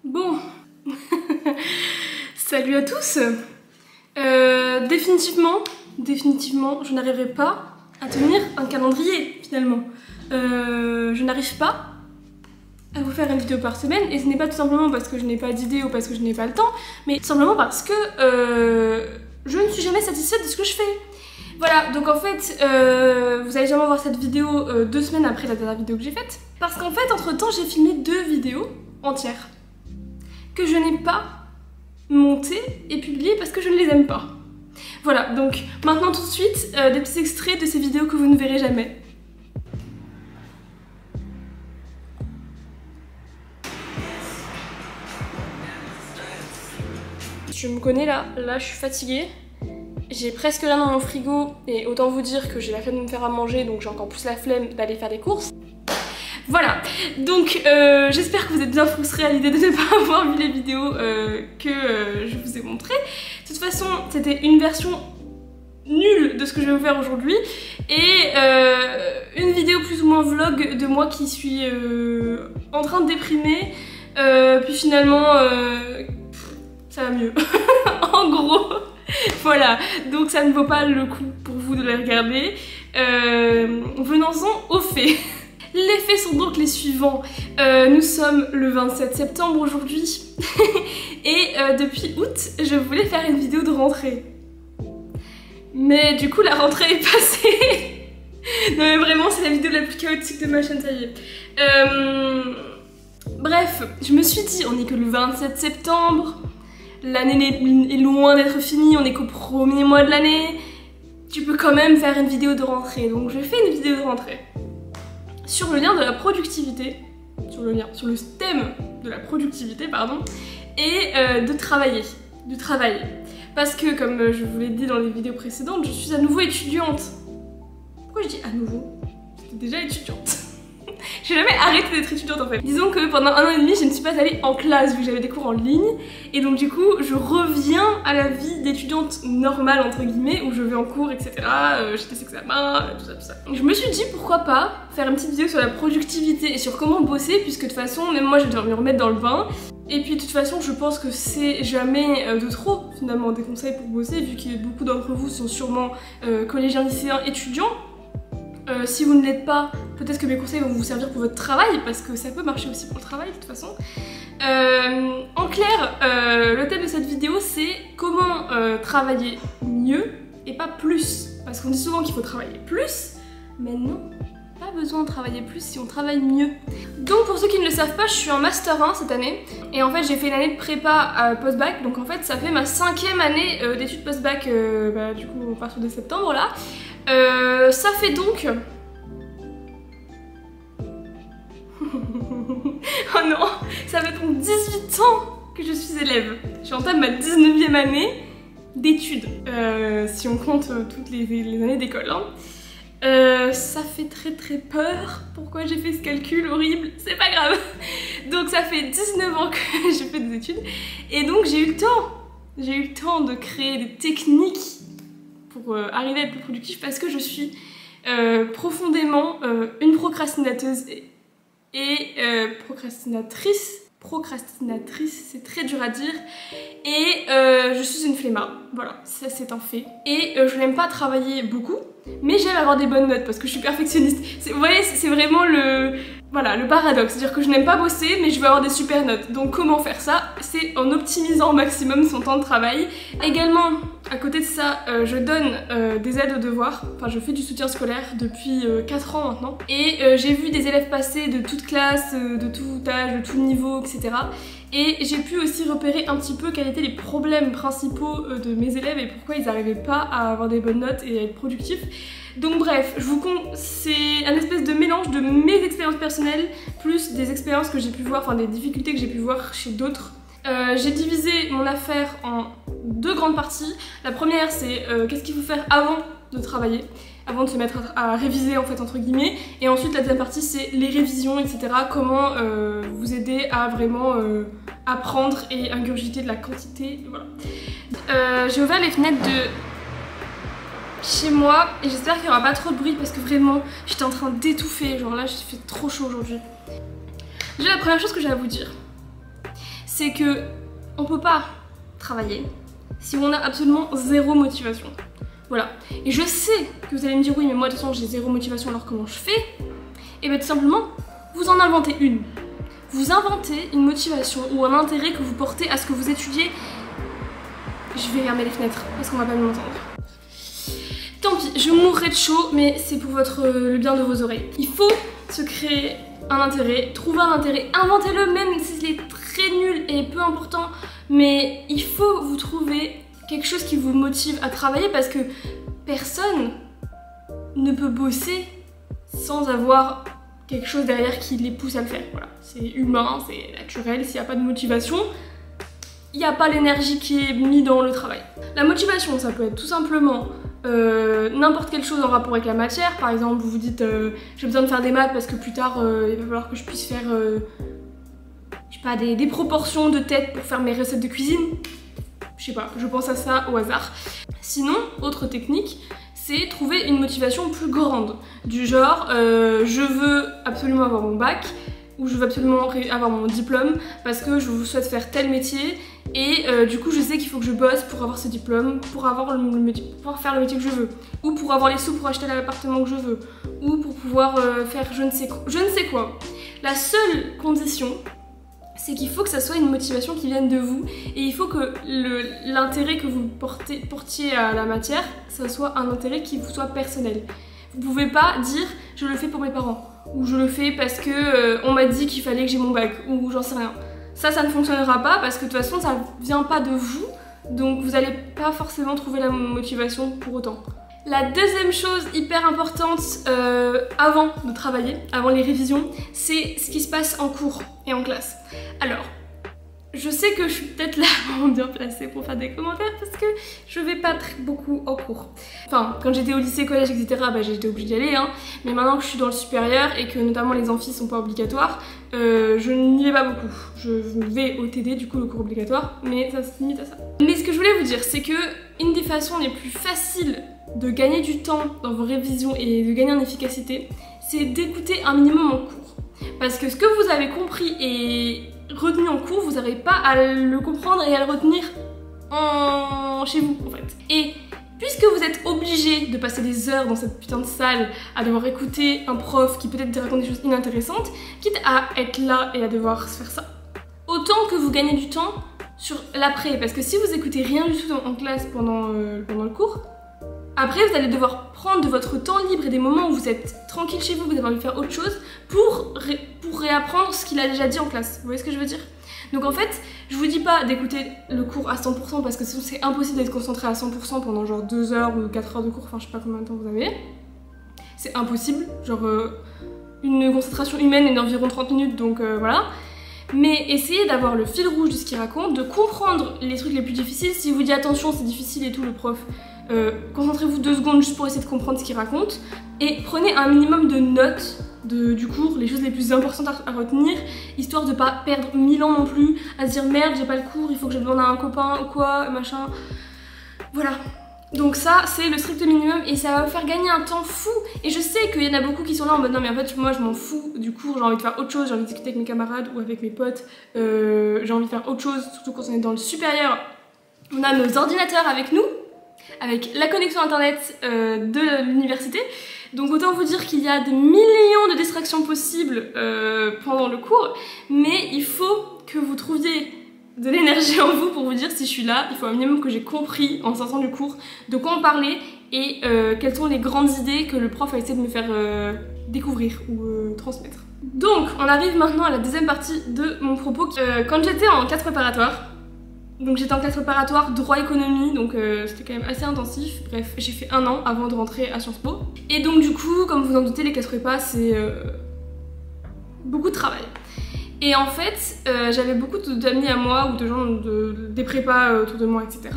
Bon, salut à tous. Définitivement, je n'arriverai pas à tenir un calendrier finalement. Je n'arrive pas à vous faire une vidéo par semaine et ce n'est pas tout simplement parce que je n'ai pas d'idée ou parce que je n'ai pas le temps, mais tout simplement parce que je ne suis jamais satisfaite de ce que je fais. Voilà, donc en fait, vous allez jamais voir cette vidéo 2 semaines après la dernière vidéo que j'ai faite. Parce qu'en fait, entre temps, j'ai filmé 2 vidéos entières que je n'ai pas montées et publiées parce que je ne les aime pas. Voilà, donc maintenant tout de suite, des petits extraits de ces vidéos que vous ne verrez jamais. Je me connais là je suis fatiguée. J'ai presque rien dans mon frigo et autant vous dire que j'ai la flemme de me faire à manger, donc j'ai encore plus la flemme d'aller faire des courses. Voilà, donc j'espère que vous êtes bien frustrés à l'idée de ne pas avoir vu les vidéos que je vous ai montrées. De toute façon, c'était une version nulle de ce que je vais vous faire aujourd'hui et une vidéo plus ou moins vlog de moi qui suis en train de déprimer, puis finalement ça va mieux. En gros. Voilà, donc ça ne vaut pas le coup pour vous de les regarder. Venons-en aux faits. Les faits sont donc les suivants. Nous sommes le 27 septembre aujourd'hui et depuis août, je voulais faire une vidéo de rentrée. Mais du coup, la rentrée est passée. Non mais vraiment, c'est la vidéo la plus chaotique de ma chaîne, ça y est. Bref, je me suis dit, on n'est que le 27 septembre. L'année est loin d'être finie, on est qu'au premier mois de l'année. Tu peux quand même faire une vidéo de rentrée. Donc je fais une vidéo de rentrée sur le lien de la productivité, sur le thème de la productivité, pardon, et de travailler. Parce que comme je vous l'ai dit dans les vidéos précédentes, je suis à nouveau étudiante. Pourquoi je dis à nouveau? J'étais déjà étudiante. J'ai jamais arrêté d'être étudiante en fait. Disons que pendant 1 an et demi, je ne suis pas allée en classe vu que j'avais des cours en ligne. Et donc du coup, je reviens à la vie d'étudiante normale entre guillemets, où je vais en cours, etc. J'ai des examens, tout ça. Je me suis dit pourquoi pas faire une petite vidéo sur la productivité et sur comment bosser, puisque de toute façon, même moi je dois me remettre dans le bain. Et puis de toute façon, je pense que c'est jamais de trop finalement des conseils pour bosser, vu que beaucoup d'entre vous sont sûrement collégiens, lycéens, étudiants. Si vous ne l'êtes pas, peut-être que mes conseils vont vous servir pour votre travail, parce que ça peut marcher aussi pour le travail de toute façon. En clair, le thème de cette vidéo c'est comment travailler mieux et pas plus. Parce qu'on dit souvent qu'il faut travailler plus, mais non, pas besoin de travailler plus si on travaille mieux. Donc pour ceux qui ne le savent pas, je suis en Master 1 cette année, et en fait j'ai fait une année de prépa post-bac, donc en fait ça fait ma 5e année d'études post-bac, du coup à partir de septembre là. Ça fait donc... Oh non, ça fait donc 18 ans que je suis élève. J'entame ma 19e année d'études, si on compte toutes les années d'école. Hein. Ça fait très peur. Pourquoi j'ai fait ce calcul horrible? C'est pas grave. Donc ça fait 19 ans que j'ai fait des études. Et donc j'ai eu le temps. J'ai eu le temps de créer des techniques pour arriver à être plus productif, parce que je suis profondément une procrastinateuse et procrastinatrice, c'est très dur à dire, et je suis une flemmarde, voilà, ça c'est un fait. Et je n'aime pas travailler beaucoup, mais j'aime avoir des bonnes notes parce que je suis perfectionniste. Vous voyez, c'est vraiment le paradoxe, c'est-à-dire que je n'aime pas bosser mais je veux avoir des super notes. Donc comment faire ça? C'est en optimisant au maximum son temps de travail. Également, à côté de ça, je donne des aides aux devoirs, enfin je fais du soutien scolaire depuis 4 ans maintenant. Et j'ai vu des élèves passer de toute classe, de tout âge, de tout niveau, etc. Et j'ai pu aussi repérer un petit peu quels étaient les problèmes principaux de mes élèves et pourquoi ils n'arrivaient pas à avoir des bonnes notes et à être productifs. Donc bref, c'est un espèce de mélange de mes expériences personnelles plus des expériences que j'ai pu voir, enfin des difficultés que j'ai pu voir chez d'autres. J'ai divisé mon affaire en 2 grandes parties. La première c'est qu'est-ce qu'il faut faire avant de travailler, avant de se mettre à réviser en fait entre guillemets, et ensuite la deuxième partie c'est les révisions, etc. Comment vous aider à vraiment apprendre et ingurgiter de la quantité, voilà. J'ai ouvert les fenêtres de chez moi et j'espère qu'il n'y aura pas trop de bruit parce que vraiment j'étais en train d'étouffer, genre là il fait trop chaud aujourd'hui. Déjà la première chose que j'ai à vous dire, c'est que on peut pas travailler si on a absolument zéro motivation. Voilà. Et je sais que vous allez me dire oui mais moi de toute façon j'ai zéro motivation alors comment je fais? Et bien tout simplement, vous en inventez une. Vous inventez une motivation ou un intérêt que vous portez à ce que vous étudiez. Je vais fermer les fenêtres parce qu'on va pas m'entendre. Tant pis, je mourrai de chaud, mais c'est pour le bien de vos oreilles. Il faut se créer un intérêt, trouver un intérêt, inventez-le même s'il est très nul et peu important, mais il faut vous trouver quelque chose qui vous motive à travailler parce que personne ne peut bosser sans avoir quelque chose derrière qui les pousse à le faire. Voilà, c'est humain, c'est naturel, s'il n'y a pas de motivation, il n'y a pas l'énergie qui est mise dans le travail. La motivation, ça peut être tout simplement n'importe quelle chose en rapport avec la matière. Par exemple, vous vous dites j'ai besoin de faire des maths parce que plus tard il va falloir que je puisse faire je sais pas, des proportions de tête pour faire mes recettes de cuisine. Je sais pas, je pense à ça au hasard. Sinon, autre technique, c'est trouver une motivation plus grande. Du genre, je veux absolument avoir mon bac, ou je veux absolument avoir mon diplôme parce que je souhaite faire tel métier et du coup je sais qu'il faut que je bosse pour avoir ce diplôme, pour pouvoir faire le métier que je veux, ou pour avoir les sous pour acheter l'appartement que je veux, ou pour pouvoir faire je ne sais quoi. La seule condition, c'est qu'il faut que ça soit une motivation qui vienne de vous et il faut que l'intérêt que vous portiez à la matière, ça soit un intérêt qui vous soit personnel. Vous pouvez pas dire je le fais pour mes parents ou je le fais parce que on m'a dit qu'il fallait que j'ai mon bac ou j'en sais rien. Ça ne fonctionnera pas parce que de toute façon ça vient pas de vous, donc vous allez pas forcément trouver la motivation pour autant. La deuxième chose hyper importante avant de travailler, avant les révisions, c'est ce qui se passe en cours et en classe. Alors, je sais que je suis peut-être là vraiment bien placée pour faire des commentaires parce que je vais pas beaucoup en cours. Enfin, quand j'étais au lycée, collège, etc., bah, j'étais obligée d'y aller, hein. Mais maintenant que je suis dans le supérieur et que notamment les amphis sont pas obligatoires, je n'y vais pas beaucoup. Je vais au TD, du coup le cours obligatoire, mais ça se limite à ça. Mais ce que je voulais vous dire, c'est que une des façons les plus faciles de gagner du temps dans vos révisions et de gagner en efficacité, c'est d'écouter un minimum en cours. Parce que ce que vous avez compris et retenu en cours, vous n'arrivez pas à le comprendre et à le retenir chez vous en fait. Et puisque vous êtes obligé de passer des heures dans cette putain de salle à devoir écouter un prof qui peut-être raconte des choses inintéressantes, quitte à être là et à devoir se faire ça, autant que vous gagnez du temps sur l'après. Parce que si vous écoutez rien du tout en classe pendant le cours, après vous allez devoir prendre de votre temps libre et des moments où vous êtes tranquille chez vous, vous avez envie de faire autre chose pour réapprendre ce qu'il a déjà dit en classe. Vous voyez ce que je veux dire? Donc en fait, je vous dis pas d'écouter le cours à 100% parce que c'est impossible d'être concentré à 100% pendant genre 2 heures ou 4 heures de cours, enfin je sais pas combien de temps vous avez. C'est impossible, genre une concentration humaine est d'environ 30 minutes, donc voilà. Mais essayez d'avoir le fil rouge de ce qu'il raconte, de comprendre les trucs les plus difficiles. Si vous dit attention c'est difficile et tout le prof, concentrez-vous 2 secondes juste pour essayer de comprendre ce qu'il raconte et prenez un minimum de notes du cours, les choses les plus importantes à retenir, histoire de pas perdre 1000 ans non plus à se dire merde j'ai pas le cours, il faut que je demande à un copain ou quoi, machin. Voilà. Donc ça c'est le strict minimum et ça va vous faire gagner un temps fou. Et je sais qu'il y en a beaucoup qui sont là en mode non mais en fait moi je m'en fous du cours, j'ai envie de faire autre chose, j'ai envie de discuter avec mes camarades ou avec mes potes, j'ai envie de faire autre chose, surtout quand on est dans le supérieur. On a nos ordinateurs avec nous, avec la connexion internet de l'université. Donc autant vous dire qu'il y a des millions de distractions possibles pendant le cours, mais il faut que vous trouviez de l'énergie en vous pour vous dire si je suis là, il faut un minimum que j'ai compris en sortant du cours de quoi on parlait et quelles sont les grandes idées que le prof a essayé de me faire découvrir ou transmettre. Donc on arrive maintenant à la deuxième partie de mon propos. Quand j'étais en classe préparatoire, donc j'étais en classe préparatoire droit économie, donc c'était quand même assez intensif. Bref, j'ai fait 1 an avant de rentrer à Sciences Po. Et donc du coup, comme vous en doutez, les classes prépa c'est beaucoup de travail. Et en fait, j'avais beaucoup d'amis à moi ou de gens des prépas autour de moi, etc.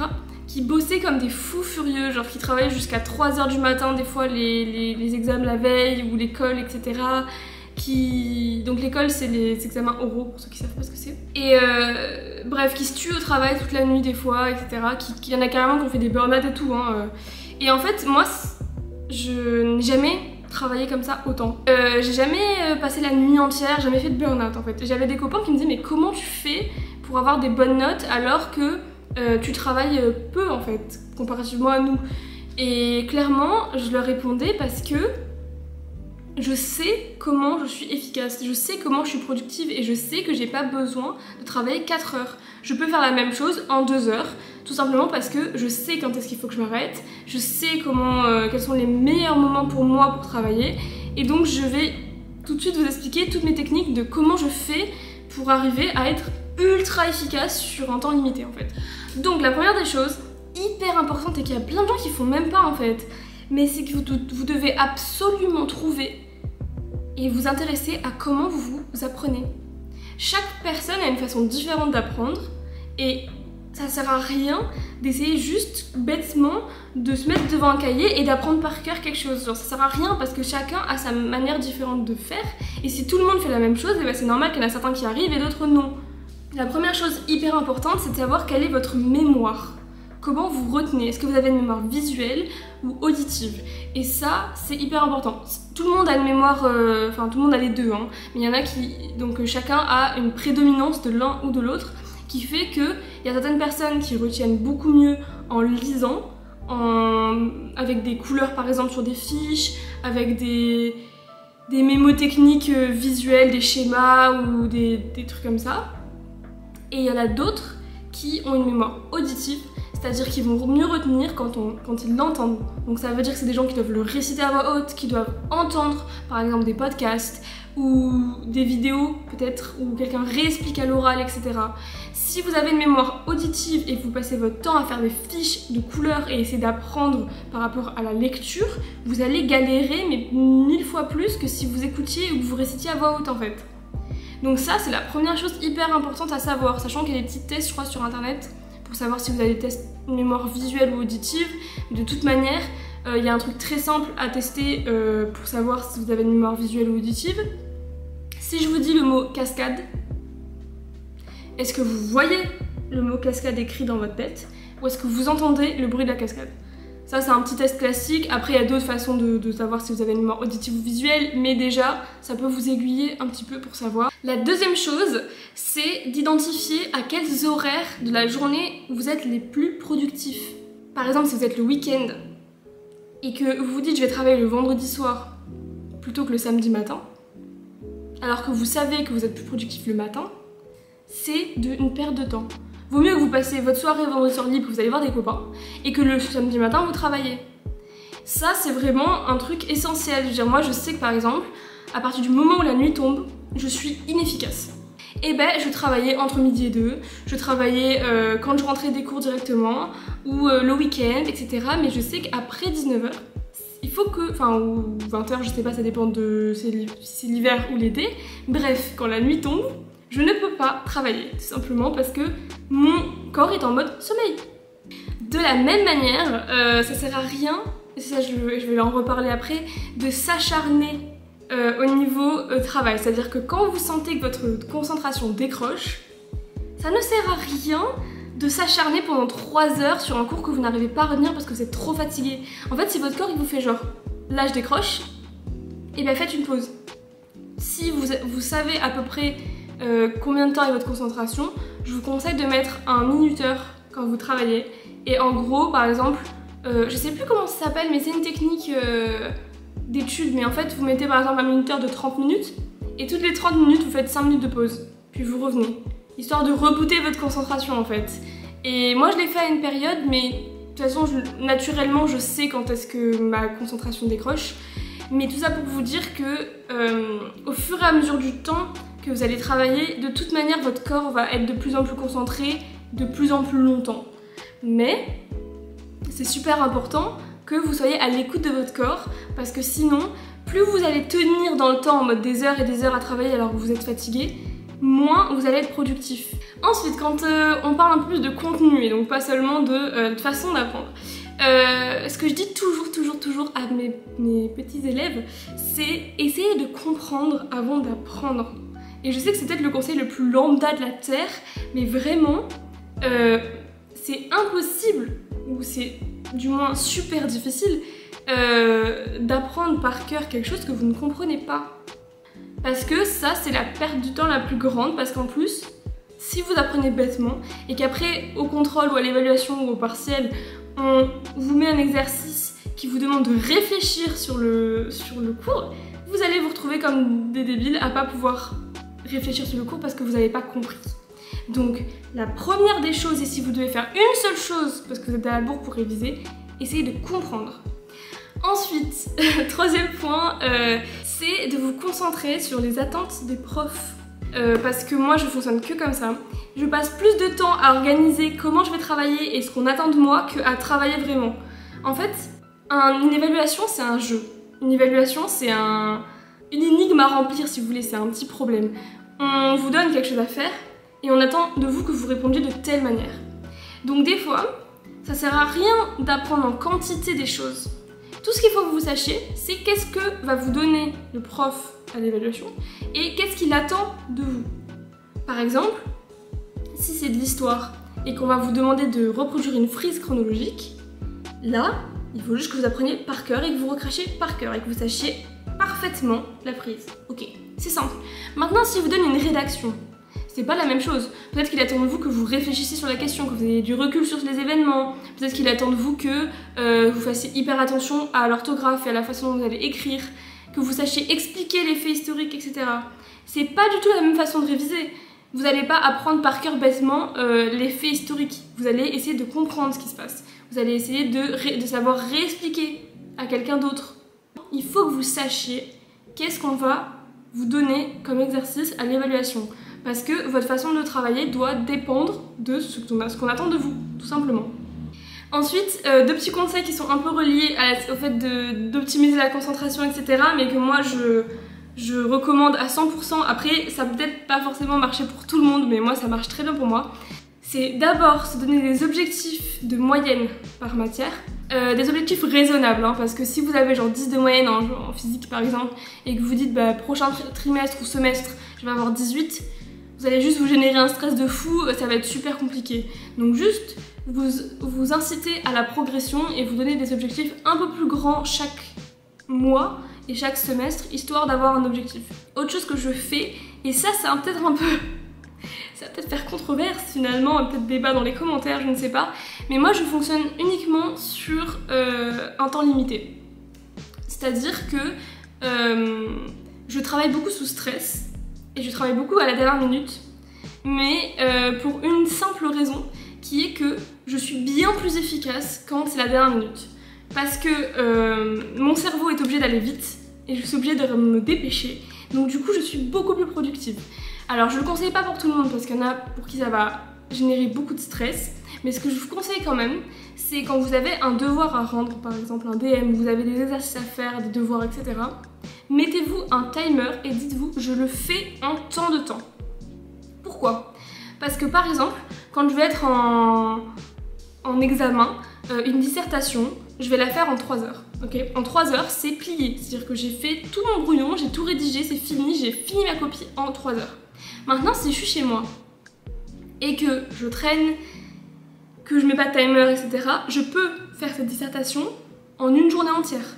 qui bossaient comme des fous furieux, genre qui travaillaient jusqu'à 3 h du matin, des fois les examens la veille ou l'école, etc. Donc l'école c'est les examens oraux pour ceux qui savent pas ce que c'est. Et bref, qui se tuent au travail toute la nuit des fois, etc. Il y en a carrément qui ont fait des burn-out et tout. Hein. Et en fait, moi, je n'ai jamais travaillé comme ça autant. J'ai jamais passé la nuit entière, jamais fait de burn-out en fait. J'avais des copains qui me disaient mais comment tu fais pour avoir des bonnes notes alors que tu travailles peu en fait, comparativement à nous. Et clairement, je leur répondais parce que je sais comment je suis efficace, je sais comment je suis productive et je sais que j'ai pas besoin de travailler 4 heures. Je peux faire la même chose en 2 heures, tout simplement parce que je sais quand est-ce qu'il faut que je m'arrête, je sais quels sont les meilleurs moments pour moi pour travailler, et donc je vais tout de suite vous expliquer toutes mes techniques de comment je fais pour arriver à être ultra efficace sur un temps limité en fait. Donc la première des choses, hyper importante et qu'il y a plein de gens qui font même pas en fait, mais c'est que vous devez absolument trouver et vous intéresser à comment vous apprenez. Chaque personne a une façon différente d'apprendre et ça sert à rien d'essayer juste bêtement de se mettre devant un cahier et d'apprendre par cœur quelque chose. Genre, ça sert à rien parce que chacun a sa manière différente de faire et si tout le monde fait la même chose, eh ben c'est normal qu'il y en a certains qui arrivent et d'autres non. La première chose hyper importante, c'est de savoir quelle est votre mémoire. Comment vous retenez? Est-ce que vous avez une mémoire visuelle ou auditive? Et ça, c'est hyper important. Tout le monde a une mémoire, tout le monde a les deux, hein, mais il y en a qui, donc chacun a une prédominance de l'un ou de l'autre, qui fait qu'il y a certaines personnes qui retiennent beaucoup mieux en lisant, avec des couleurs par exemple sur des fiches, avec des mémotechniques visuelles, des schémas ou des trucs comme ça. Et il y en a d'autres qui ont une mémoire auditive, c'est-à-dire qu'ils vont mieux retenir quand ils l'entendent. Donc ça veut dire que c'est des gens qui doivent le réciter à voix haute, qui doivent entendre par exemple des podcasts ou des vidéos peut-être où quelqu'un réexplique à l'oral, etc. Si vous avez une mémoire auditive et que vous passez votre temps à faire des fiches de couleurs et essayer d'apprendre par rapport à la lecture, vous allez galérer mais 1000 fois plus que si vous écoutiez ou que vous récitiez à voix haute en fait. Donc ça c'est la première chose hyper importante à savoir, sachant qu'il y a des petits tests je crois sur internet pour savoir si vous avez des tests de mémoire visuelle ou auditive. De toute manière, il y a un truc très simple à tester pour savoir si vous avez une mémoire visuelle ou auditive. Si je vous dis le mot cascade, est-ce que vous voyez le mot cascade écrit dans votre tête ou est-ce que vous entendez le bruit de la cascade? Ça c'est un petit test classique. Après il y a d'autres façons de savoir si vous avez une mémoire auditive ou visuelle, mais déjà ça peut vous aiguiller un petit peu pour savoir. La deuxième chose, c'est d'identifier à quels horaires de la journée vous êtes les plus productifs. Par exemple si vous êtes le week-end et que vous vous dites je vais travailler le vendredi soir plutôt que le samedi matin, alors que vous savez que vous êtes plus productif le matin, c'est une perte de temps. Vaut mieux que vous passiez votre soirée vendredi soir libre, que vous allez voir des copains, et que le samedi matin vous travaillez. Ça c'est vraiment un truc essentiel. Je veux dire, moi je sais que par exemple, à partir du moment où la nuit tombe, je suis inefficace. Et ben je travaillais entre midi et 2, je travaillais quand je rentrais des cours directement, ou le week-end, etc. Mais je sais qu'après 19h, il faut que, ou 20h, je sais pas, ça dépend de si c'est l'hiver ou l'été. Bref, quand la nuit tombe, je ne peux pas travailler, tout simplement parce que mon corps est en mode sommeil. De la même manière, ça sert à rien, et ça je vais en reparler après, de s'acharner au niveau travail. C'est-à-dire que quand vous sentez que votre concentration décroche, ça ne sert à rien de s'acharner pendant 3 heures sur un cours que vous n'arrivez pas à retenir parce que vous êtes trop fatigué. En fait, si votre corps il vous fait genre, là je décroche, et bien faites une pause. Si vous savez à peu près combien de temps est votre concentration, je vous conseille de mettre un minuteur quand vous travaillez. Et en gros, par exemple, je sais plus comment ça s'appelle, mais c'est une technique d'étude. Mais en fait, vous mettez par exemple un minuteur de 30 minutes et toutes les 30 minutes, vous faites 5 minutes de pause. Puis vous revenez, histoire de rebooter votre concentration en fait. Et moi, je l'ai fait à une période, mais de toute façon, naturellement, je sais quand est-ce que ma concentration décroche. Mais tout ça pour vous dire que au fur et à mesure du temps que vous allez travailler, de toute manière votre corps va être de plus en plus concentré, de plus en plus longtemps. Mais c'est super important que vous soyez à l'écoute de votre corps parce que sinon, plus vous allez tenir dans le temps en mode des heures et des heures à travailler alors que vous êtes fatigué, moins vous allez être productif. Ensuite, quand on parle un peu plus de contenu et donc pas seulement de façon d'apprendre, ce que je dis toujours à mes petits élèves, c'est essayer de comprendre avant d'apprendre. Et je sais que c'est peut-être le conseil le plus lambda de la terre, mais vraiment, c'est impossible, ou c'est du moins super difficile, d'apprendre par cœur quelque chose que vous ne comprenez pas. Parce que ça, c'est la perte du temps la plus grande, parce qu'en plus, si vous apprenez bêtement et qu'après au contrôle ou à l'évaluation ou au partiel, on vous met un exercice qui vous demande de réfléchir sur le cours, vous allez vous retrouver comme des débiles à pas pouvoir réfléchir sur le cours parce que vous n'avez pas compris. Donc la première des choses, et si vous devez faire une seule chose parce que vous êtes à la bourre pour réviser, essayez de comprendre. Ensuite, troisième point, c'est de vous concentrer sur les attentes des profs. Parce que moi je fonctionne que comme ça. Je passe plus de temps à organiser comment je vais travailler et ce qu'on attend de moi qu'à travailler vraiment. En fait, une évaluation c'est un jeu. Une évaluation c'est une énigme à remplir si vous voulez, c'est un petit problème. On vous donne quelque chose à faire et on attend de vous que vous répondiez de telle manière. Donc des fois, ça sert à rien d'apprendre en quantité des choses. Tout ce qu'il faut que vous sachiez, c'est qu'est-ce que va vous donner le prof à l'évaluation et qu'est-ce qu'il attend de vous. Par exemple, si c'est de l'histoire et qu'on va vous demander de reproduire une frise chronologique, là, il faut juste que vous appreniez par cœur et que vous recrachiez par cœur et que vous sachiez parfaitement la frise. Ok, c'est simple. Maintenant, si vous donne une rédaction, c'est pas la même chose. Peut-être qu'il attend de vous que vous réfléchissiez sur la question, que vous ayez du recul sur les événements. Peut-être qu'il attend de vous que vous fassiez hyper attention à l'orthographe et à la façon dont vous allez écrire, que vous sachiez expliquer les faits historiques, etc. C'est pas du tout la même façon de réviser. Vous n'allez pas apprendre par cœur bêtement les faits historiques. Vous allez essayer de comprendre ce qui se passe. Vous allez essayer de savoir réexpliquer à quelqu'un d'autre. Il faut que vous sachiez qu'est-ce qu'on va vous donner comme exercice à l'évaluation. Parce que votre façon de travailler doit dépendre de ce qu'on attend de vous, tout simplement. Ensuite, deux petits conseils qui sont un peu reliés au fait d'optimiser la concentration, etc. mais que moi je recommande à 100%. Après, ça peut peut-être pas forcément marcher pour tout le monde, mais moi ça marche très bien pour moi. C'est d'abord se donner des objectifs de moyenne par matière. Des objectifs raisonnables, hein, parce que si vous avez genre 10 de moyenne en physique par exemple, et que vous dites bah, prochain trimestre ou semestre, je vais avoir 18, vous allez juste vous générer un stress de fou, ça va être super compliqué. Donc juste vous inciter à la progression et vous donner des objectifs un peu plus grands chaque mois et chaque semestre, histoire d'avoir un objectif. Autre chose que je fais, et ça va peut-être un peu... ça va peut-être faire controverse finalement, peut-être débat dans les commentaires, je ne sais pas. Mais moi je fonctionne uniquement sur un temps limité. C'est-à-dire que je travaille beaucoup sous stress et je travaille beaucoup à la dernière minute. Mais pour une simple raison, qui est que je suis bien plus efficace quand c'est la dernière minute. Parce que mon cerveau est obligé d'aller vite et je suis obligée de me dépêcher. Donc du coup je suis beaucoup plus productive. Alors je ne le conseille pas pour tout le monde parce qu'il y en a pour qui ça va générer beaucoup de stress. Mais ce que je vous conseille quand même, c'est quand vous avez un devoir à rendre, par exemple un DM, vous avez des exercices à faire, des devoirs, etc. Mettez-vous un timer et dites-vous je le fais en tant de temps. Pourquoi ? Parce que par exemple, quand je vais être en examen, une dissertation, je vais la faire en 3 heures. Okay, en 3 heures, c'est plié. C'est-à-dire que j'ai fait tout mon brouillon, j'ai tout rédigé, c'est fini, j'ai fini ma copie en 3 heures. Maintenant, si je suis chez moi et que je traîne, que je mets pas de timer, etc., je peux faire cette dissertation en une journée entière.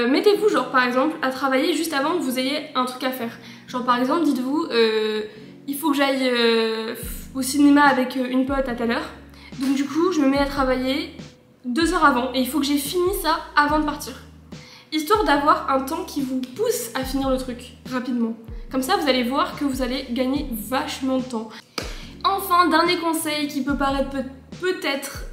Mettez-vous, genre par exemple, à travailler juste avant que vous ayez un truc à faire. Genre par exemple, dites-vous, il faut que j'aille au cinéma avec une pote à telle heure. Donc du coup, je me mets à travailler 2 heures avant et il faut que j'ai fini ça avant de partir. Histoire d'avoir un temps qui vous pousse à finir le truc rapidement. Comme ça, vous allez voir que vous allez gagner vachement de temps. Enfin, dernier conseil qui peut paraître peut-être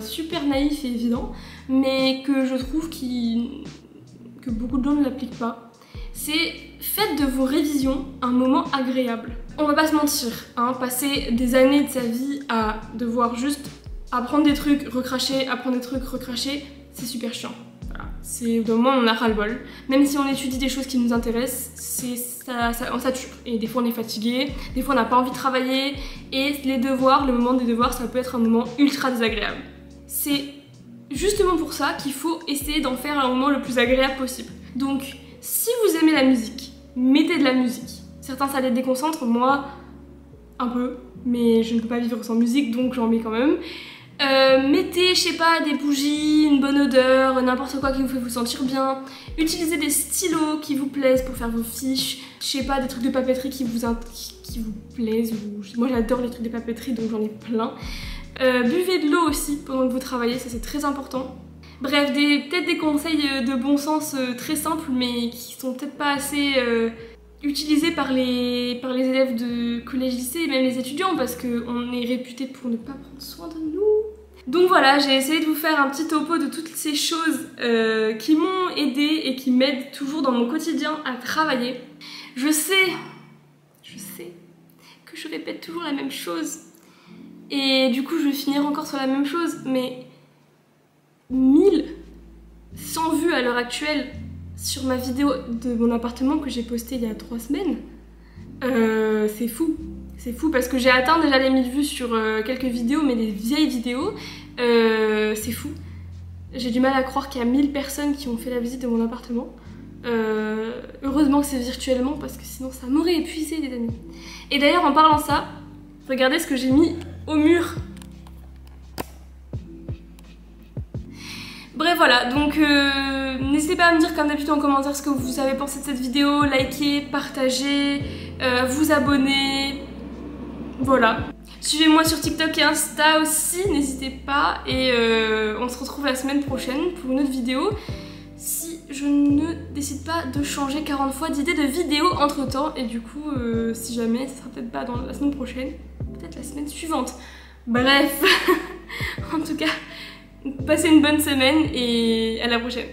super naïf et évident, mais que je trouve que beaucoup de gens ne l'appliquent pas, c'est faites de vos révisions un moment agréable. On va pas se mentir, hein, passer des années de sa vie à devoir juste apprendre des trucs, recracher, apprendre des trucs, recracher, c'est super chiant. Voilà. C'est au bout d'un moment on a ras-le-bol. Même si on étudie des choses qui nous intéressent, on sature. Et des fois on est fatigué, des fois on n'a pas envie de travailler, et les devoirs, le moment des devoirs, ça peut être un moment ultra désagréable. C'est justement pour ça qu'il faut essayer d'en faire un moment le plus agréable possible. Donc, si vous aimez la musique, mettez de la musique. Certains ça les déconcentre, moi un peu, mais je ne peux pas vivre sans musique donc j'en mets quand même. Mettez, je sais pas, des bougies, une bonne odeur, n'importe quoi qui vous fait vous sentir bien. Utilisez des stylos qui vous plaisent pour faire vos fiches. Je sais pas, des trucs de papeterie qui vous plaisent. Moi j'adore les trucs de papeterie donc j'en ai plein. Buvez de l'eau aussi pendant que vous travaillez, ça c'est très important. Bref, peut-être des conseils de bon sens très simples mais qui sont peut-être pas assez utilisés par les élèves de collège-lycée et même les étudiants parce qu'on est réputé pour ne pas prendre soin de nous. Donc voilà, j'ai essayé de vous faire un petit topo de toutes ces choses qui m'ont aidée et qui m'aident toujours dans mon quotidien à travailler. Je sais que je répète toujours la même chose et du coup je vais finir encore sur la même chose, mais 1100 vues à l'heure actuelle sur ma vidéo de mon appartement que j'ai postée il y a 3 semaines, c'est fou. C'est fou parce que j'ai atteint déjà les 1000 vues sur quelques vidéos, mais des vieilles vidéos, c'est fou. J'ai du mal à croire qu'il y a 1000 personnes qui ont fait la visite de mon appartement. Heureusement que c'est virtuellement parce que sinon ça m'aurait épuisé les amis. Et d'ailleurs en parlant de ça, regardez ce que j'ai mis au mur. Bref voilà, donc n'hésitez pas à me dire comme d'habitude en commentaire ce que vous avez pensé de cette vidéo, likez, partagez, vous abonner, voilà. Suivez-moi sur TikTok et Insta aussi, n'hésitez pas, et on se retrouve la semaine prochaine pour une autre vidéo. Si je ne décide pas de changer 40 fois d'idée de vidéo entre temps, et du coup, si jamais, ce sera peut-être pas dans la semaine prochaine, peut-être la semaine suivante. Bref, en tout cas, passez une bonne semaine et à la prochaine.